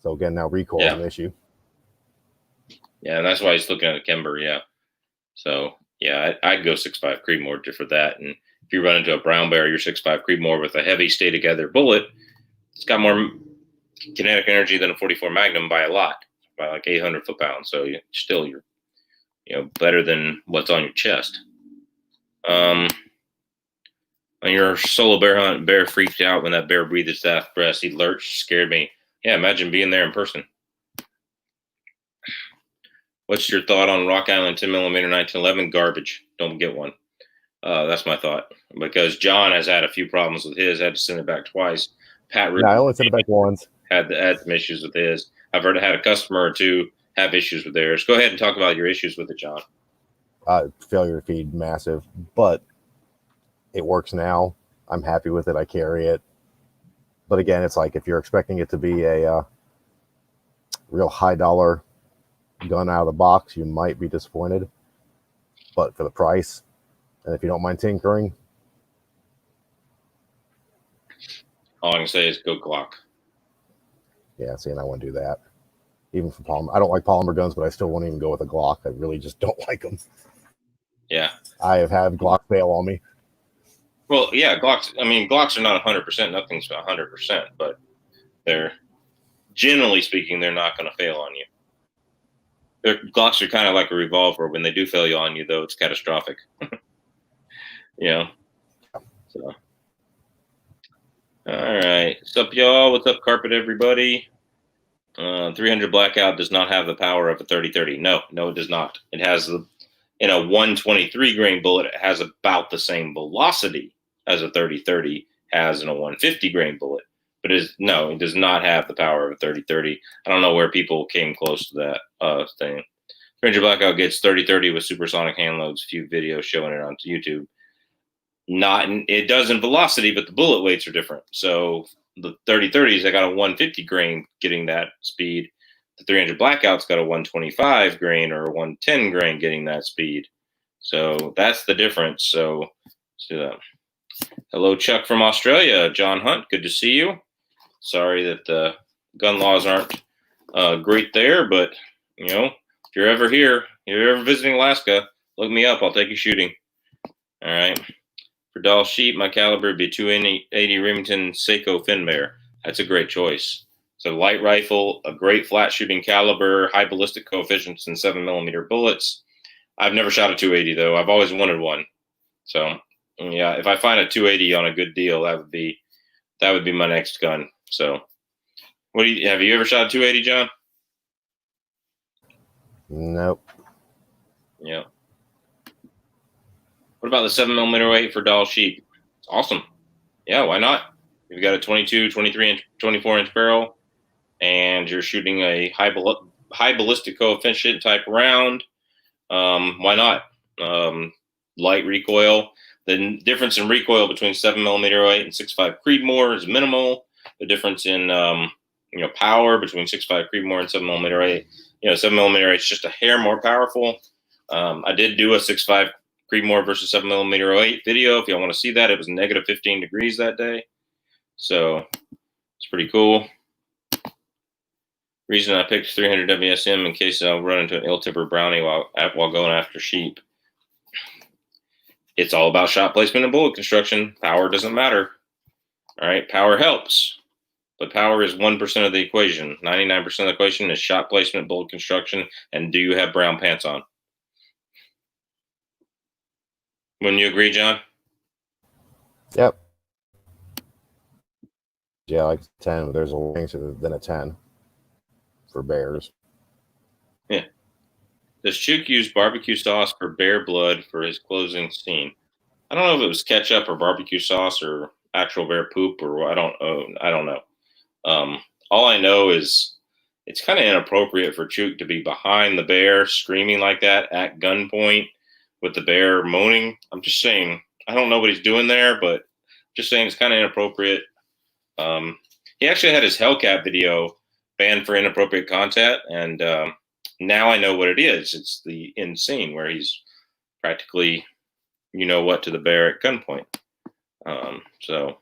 So again, now recoil is an issue. Yeah, and that's why he's looking at a Kimber. Yeah. So yeah, I'd go 6.5 Creedmoor for that. And if you run into a brown bear, your 6.5 Creedmoor with a heavy stay together bullet, it's got more kinetic energy than a 44 Magnum by a lot, by like 800 foot-pounds. So you're better than what's on your chest. On your solo bear hunt, bear freaked out when that bear breathed his last breath. He lurched, scared me. Yeah, imagine being there in person. What's your thought on Rock Island 10mm 1911? Garbage. Don't get one. That's my thought. Because John has had a few problems with his. Had to send it back twice. Pat I only sent it back once. Had some issues with his. I've heard had a customer or two have issues with theirs. Go ahead and talk about your issues with it, John. Failure to feed, massive. But it works now. I'm happy with it. I carry it. But again, it's like if you're expecting it to be a real high dollar gun out of the box, you might be disappointed. But for the price, and if you don't mind tinkering, all I can say is go Glock. Yeah, see, and I wouldn't do that. Even for polymer, I don't like polymer guns, but I still won't even go with a Glock. I really just don't like them. Yeah, I have had Glock fail on me. Well, yeah, Glocks. I mean, Glocks are not 100%. Nothing's 100%, but they're generally speaking, they're not going to fail on you. Their Glocks are kind of like a revolver. When they do fail on you, though, it's catastrophic. So All right. What's up, y'all? What's up, carpet everybody? 300 blackout does not have the power of a 30-30. No, it does not. It has in a 123 grain bullet, it has about the same velocity as a 30-30 has in a 150 grain bullet. But it does not have the power of a 30-30. I don't know where people came close to that thing. 300 blackout gets 30-30 with supersonic hand loads. Few videos showing it on YouTube. It does in velocity, but the bullet weights are different. So the 30-30s, I got a 150 grain getting that speed. The 300 blackout's got a 125 grain or a 110 grain getting that speed. So that's the difference. So hello, Chuck from Australia. John Hunt, good to see you. Sorry that the gun laws aren't great there, but if you're ever here, if you're ever visiting Alaska, look me up. I'll take you shooting. All right. For Dall Sheep, my caliber would be 280 Remington Seiko Finbear. That's a great choice. It's a light rifle, a great flat shooting caliber, high ballistic coefficients, and 7mm bullets. I've never shot a 280 though. I've always wanted one. So yeah, if I find a 280 on a good deal, that would be my next gun. So, have you ever shot a 280, John? Nope. Yeah. What about the 7mm weight for Dall Sheep? It's awesome. Yeah, why not? You've got a 22, 23-inch, 24-inch barrel, and you're shooting a high ballistic coefficient type round. Why not? Light recoil. The difference in recoil between 7mm weight and 6.5 Creedmoor is minimal. The difference in power between 6.5 Creedmoor and 7mm weight, 7mm is just a hair more powerful. I did do a 6.5 Creedmoor versus 7mm weight video. If y'all want to see that, it was negative 15 degrees that day. So it's pretty cool. Reason I picked 300 WSM in case I'll run into an ill-temper brownie while going after sheep. It's all about shot placement and bullet construction. Power doesn't matter. All right, power helps, but power is 1% of the equation. 99% of the equation is shot placement, bullet construction, and do you have brown pants on? Wouldn't you agree, John? Yep. Yeah, like 10, but there's a link than a 10 for bears. Yeah. Does Chook use barbecue sauce for bear blood for his closing scene? I don't know if it was ketchup or barbecue sauce or actual bear poop or I don't know. All I know is it's kind of inappropriate for Chook to be behind the bear screaming like that at gunpoint with the bear moaning. I'm just saying, I don't know what he's doing there, but just saying it's kind of inappropriate. He actually had his Hellcat video banned for inappropriate content, and now I know what it is. It's the end scene where he's practically, to the bear at gunpoint. So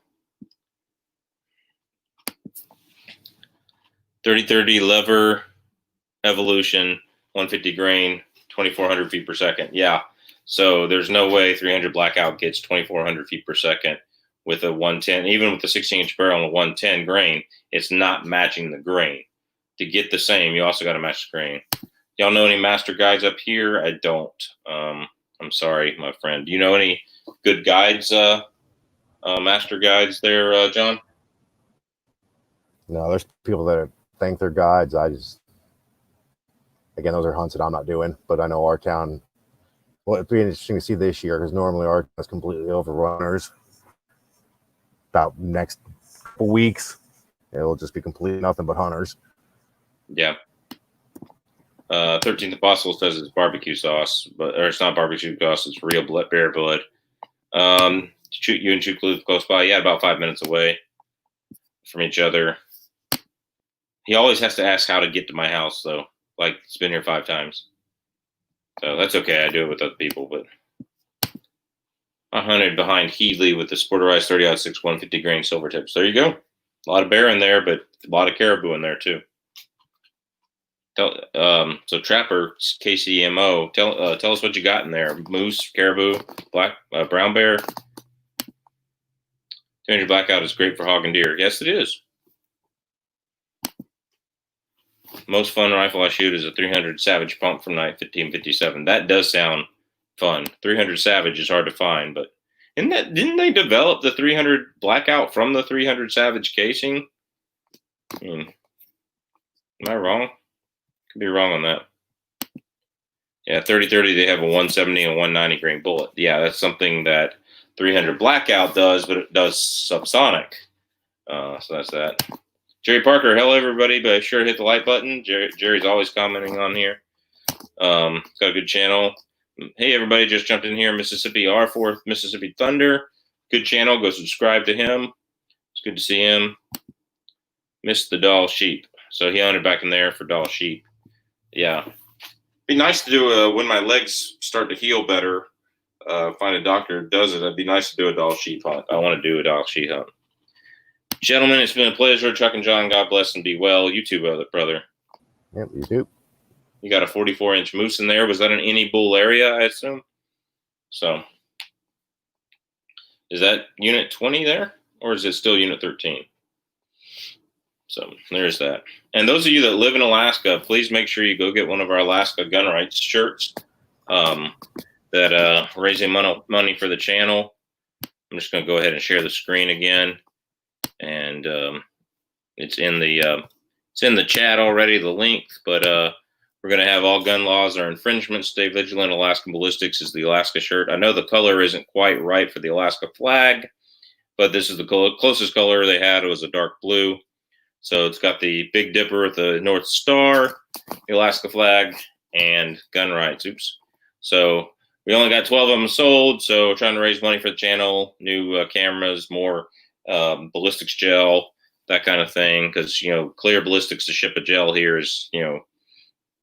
30-30 lever evolution, 150 grain, 2,400 feet per second. Yeah. So there's no way 300 blackout gets 2,400 feet per second with a 110, even with the 16-inch barrel and a 110 grain. It's not matching the grain. To get the same, you also got to match the grain. Y'all know any master guides up here? I don't. I'm sorry, my friend. Do you know any good guides, master guides there, John? No, there's people that think they're guides. Again, those are hunts that I'm not doing, but I know our town, well, it'd be interesting to see this year because normally our town is completely overrun runners. About next couple weeks, it'll just be complete nothing but hunters. Yeah. 13th Apostle says it's barbecue sauce, or it's not barbecue sauce, it's real bear blood. You and Chook live close by. Yeah, about 5 minutes away from each other. He always has to ask how to get to my house, though. Like, it's been here 5 times. So that's okay. I do it with other people, but I hunted behind Healy with the Sporterized 30-06 150 grain silver tips. There you go. A lot of bear in there, but a lot of caribou in there, too. So Trapper KCMO, tell us what you got in there. Moose, caribou, brown bear. 200 blackout is great for hog and deer. Yes, it is. Most fun rifle I shoot is a 300 Savage pump from 1557. That does sound fun. 300 Savage is hard to find, but Didn't they develop the 300 blackout from the 300 Savage casing? Am I wrong? Could be wrong on that. Yeah, 30-30, they have a 170 and 190 grain bullet. Yeah, that's something that 300 blackout does, but it does subsonic. So that's that. Jerry Parker, hello everybody. Be sure to hit the like button. Jerry's always commenting on here. Got a good channel. Hey everybody, just jumped in here. Mississippi R4 Mississippi Thunder. Good channel. Go subscribe to him. It's good to see him. Missed the Dall Sheep. So he owned it back in there for Dall Sheep. Yeah. Be nice to do when my legs start to heal better. Find a doctor who does it. It'd be nice to do a Dall Sheep hunt. I want to do a Dall Sheep hunt. Gentlemen, it's been a pleasure. Chuck and John, God bless and be well. You too, brother. Yep, you do. You got a 44-inch moose in there. Was that in any bull area, I assume? So, is that unit 20 there? Or is it still unit 13? So, there's that. And those of you that live in Alaska, please make sure you go get one of our Alaska gun rights shirts that raising money for the channel. I'm just going to go ahead and share the screen again. And it's in the chat already, the link, but we're going to have all gun laws are infringements. Stay vigilant. Alaskan Ballistics is the Alaska shirt. I know the color isn't quite right for the Alaska flag, but this is the closest color they had. It was a dark blue. So it's got the Big Dipper with the North Star, the Alaska flag, and gun rights. Oops. So we only got 12 of them sold. So we're trying to raise money for the channel, new cameras, more ballistics gel, that kind of thing. Because, clear ballistics to ship a gel here is,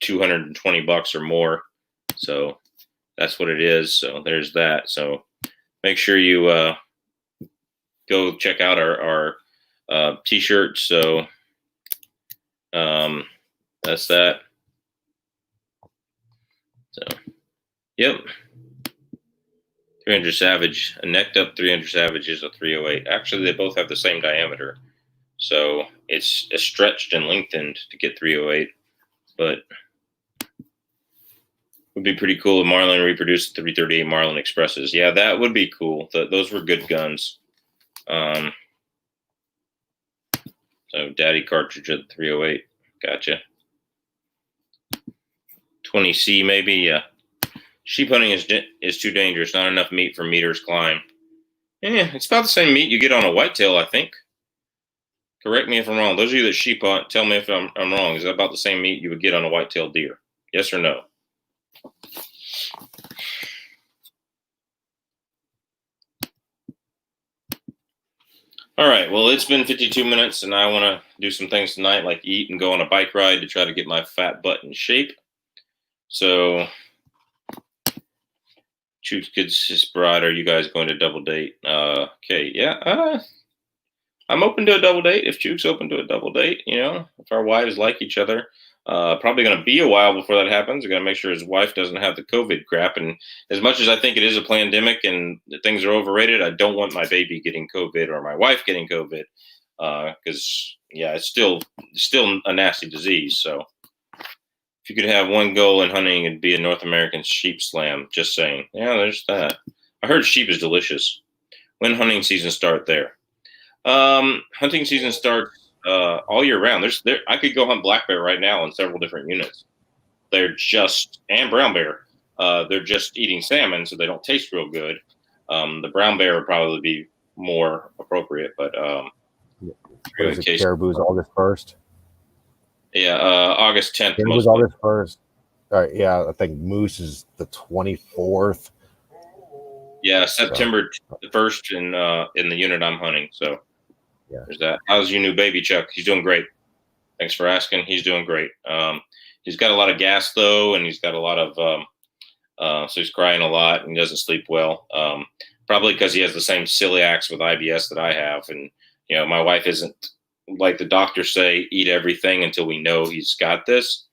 $220 or more. So that's what it is. So there's that. So make sure you go check out our t-shirts. So that's that. So, yep. 300 Savage, a necked up 300 Savage is a 308. Actually, they both have the same diameter. So it's stretched and lengthened to get 308. But would be pretty cool if Marlin reproduced the 338 Marlin Expresses. Yeah, that would be cool. Those were good guns. So daddy cartridge at 308. Gotcha. 20C maybe, yeah. Sheep hunting is too dangerous. Not enough meat for meters climb. Yeah, it's about the same meat you get on a whitetail, I think. Correct me if I'm wrong. Those of you that sheep hunt, tell me if I'm wrong. Is that about the same meat you would get on a whitetail deer? Yes or no? All right. Well, it's been 52 minutes, and I want to do some things tonight, like eat and go on a bike ride to try to get my fat butt in shape. So, Choose Kids his bride. Are you guys going to double date? Okay. Yeah. I'm open to a double date if Chuke's open to a double date, if our wives like each other. Probably going to be a while before that happens. I got to make sure his wife doesn't have the COVID crap. And as much as I think it is a pandemic and things are overrated, I don't want my baby getting COVID or my wife getting COVID because, it's still a nasty disease. So if you could have one goal in hunting, it'd be a North American sheep slam. Just saying. Yeah, there's that. I heard sheep is delicious. When hunting season start there? Hunting season starts all year round. I could go hunt black bear right now in several different units. And brown bear. They're just eating salmon, so they don't taste real good. The brown bear would probably be more appropriate, but Caribou's August 1st. Yeah, August 10th. Caribou's August 1st. All right, yeah, I think moose is the 24th. Yeah, September 1st in the unit I'm hunting. So there's that. How's your new baby, Chuck? He's doing great. Thanks for asking. He's doing great. He's got a lot of gas though, and he's got a lot of so he's crying a lot and he doesn't sleep well. Probably because he has the same celiacs with IBS that I have, and my wife isn't like the doctors say, eat everything until we know he's got this,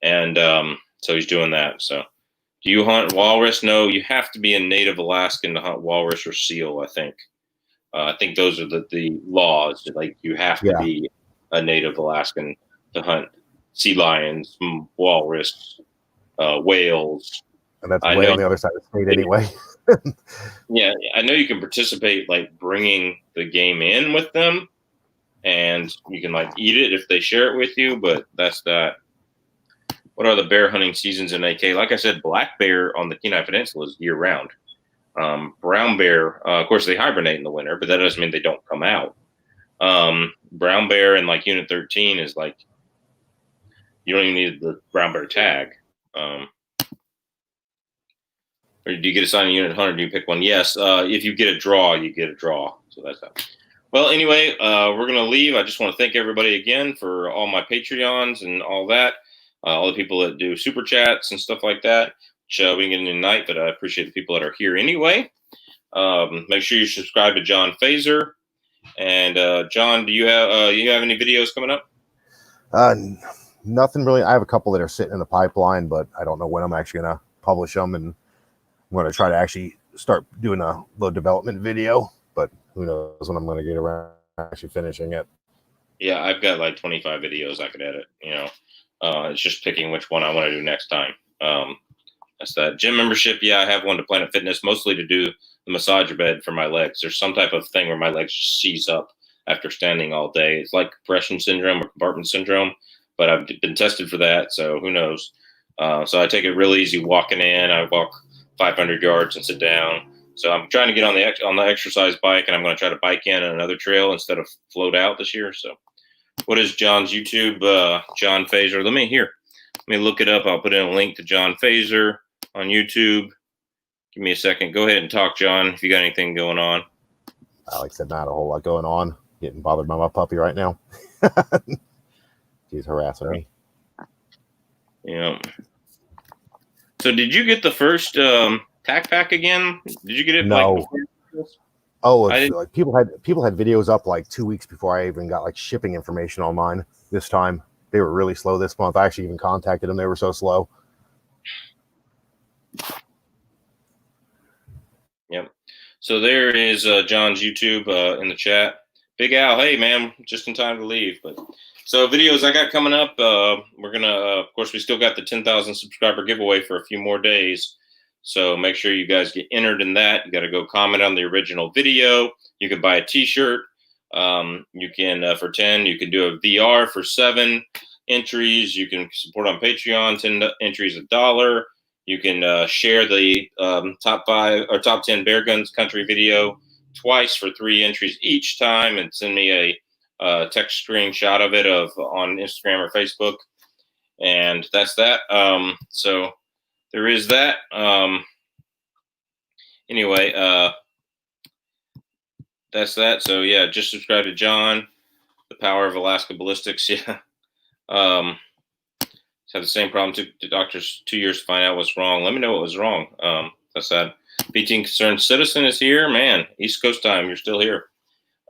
and so he's doing that. So. Do you hunt walrus? No, you have to be a native Alaskan to hunt walrus or seal, I think. I think those are the laws. Like you have to be a native Alaskan to hunt sea lions, walrus, whales. And that's way on the other side of the state anyway. Yeah, I know you can participate, like bringing the game in with them, and you can like eat it if they share it with you. But that's that. What are the bear hunting seasons in AK? Like I said, black bear on the Kenai Peninsula is year round. Brown bear, of course, they hibernate in the winter, but that doesn't mean they don't come out. Brown bear and like Unit 13 is like you don't even need the brown bear tag. Or do you get assigned a unit 100? Do you pick one? Yes. If you get a draw, you get a draw. So that's that. Well, anyway, we're going to leave. I just want to thank everybody again for all my Patreons and all that. All the people that do super chats and stuff like that. Which we can get in tonight, but I appreciate the people that are here anyway. Make sure you subscribe to John Phaser. And John, do you have any videos coming up? Nothing really. I have a couple that are sitting in the pipeline, but I don't know when I'm actually going to publish them. And I'm going to try to actually start doing a little development video, but who knows when I'm going to get around actually finishing it. Yeah, I've got like 25 videos I could edit. It's just picking which one I want to do next time. That's that. Gym membership. Yeah, I have one to Planet Fitness, mostly to do the massager bed for my legs. There's some type of thing where my legs just seize up after standing all day. It's like compression syndrome or compartment syndrome, but I've been tested for that, so who knows. So I take it real easy walking in. I walk 500 yards and sit down. So I'm trying to get on the exercise bike, and I'm going to try to bike in on another trail instead of float out this year. So what is John's YouTube? John Phaser. Let me look it up. I'll put in a link to John Phaser on YouTube. Give me a second. Go ahead and talk, John, if you got anything going on. Like I said, not a whole lot going on. Getting bothered by my puppy right now. He's harassing me. Yeah. So did you get the first tack pack again? Did you get it? No. Like, like people had videos up like 2 weeks before I even got like shipping information on mine. This time they were really slow this month. I actually even contacted them. They were so slow. Yep. So there is John's YouTube in the chat. Big Al, hey man, just in time to leave. But so videos I got coming up. We're gonna, of course, we still got the 10,000 subscriber giveaway for a few more days. So make sure you guys get entered in that. You got to go comment on the original video. You can buy a T-shirt. You can for 10. You can do a VR for 7 entries. You can support on Patreon. 10 entries $1. You can share the top 5 or top 10 bear guns country video twice for 3 entries each time, and send me a text screenshot of it on Instagram or Facebook. And that's that. So there is that. Anyway, that's that. So yeah, just subscribe to John, the Power of Alaska Ballistics. Yeah. Had the same problem. Took the doctors 2 years to find out what's wrong. Let me know what was wrong. That's that. BT Concerned Citizen is here. Man, East Coast time. You're still here.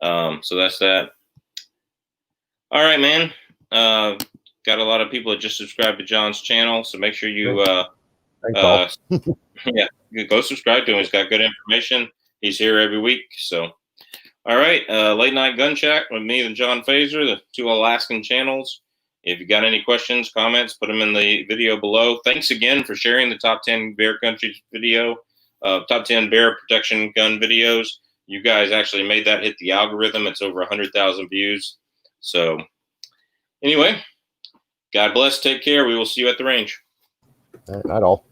So that's that. All right, man. Got a lot of people that just subscribed to John's channel, so make sure you yeah, go subscribe to him. He's got good information. He's here every week. So, all right, Late Night Gun Chat with me and John Phaser, the 2 Alaskan channels. If you got any questions, comments, put them in the video below. Thanks again for sharing the top 10 bear country video, top 10 bear protection gun videos. You guys actually made that hit the algorithm. It's over 100,000 views. So anyway, God bless. Take care. We will see you at the range. Not all.